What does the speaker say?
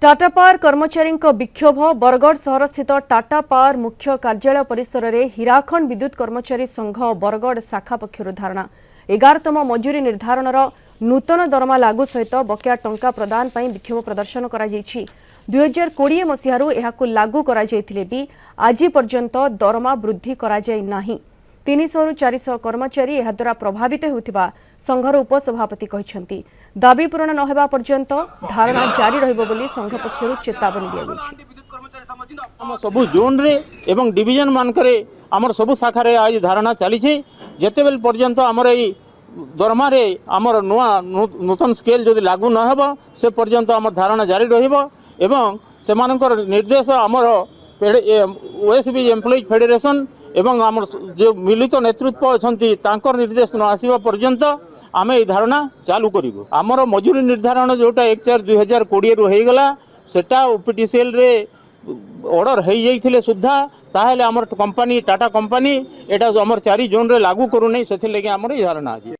Tata power कर्मचारी विक्षोभ बरगढ़ सहर स्थित टाटा पावर मुख्य कार्यालय परिसर में हीराखंड विद्युत कर्मचारी संघ बरगढ़ शाखा पक्षर धारणा 11तम मजूरी निर्धारण नूतन दरमा लागू सहित बकेया टंका प्रदान पर विक्षोभ प्रदर्शन कर 2020 मसीह लागू कर आज पर्यंत दरमा वृद्धि कर 300 रु 400 कर्मचारी द्वारा प्रभावित होता संघर उपसभापति कहते दाबी पूरण न होगा पर्यंत धारणा जारी रही संघ पक्षर चेतावनी दी सबु जोन रे एवं डिवीजन मानकरे आमर सबु शाखा रे आज धारणा चली जेतेबेल पर्यंत आमर ए दरमा रे आमर नुआ नूतन स्केल जदि लागू न हेबो से पर्यंत आमर धारणा जारी रहिबो एवं सेमानकर निर्देश आमर ओएसबी एम्प्लॉइज फेडरेशन एवं आमर जो मिलित नेतृत्व अछंती तांकर निर्देश न आसीबा पर्यंत आमे ए धारणा चालू करिवो। आमर मजूरी निर्धारण जोटा 1/4/2020 रु हेगला सेटा ओपीटीसीएल रे ऑर्डर हो जाइए सुधा ताहले आमर कंपनी टाटा कंपनी एटा आमर 4 जोन रे लागू करू नै सेथि लगे आमर धारणा अछि।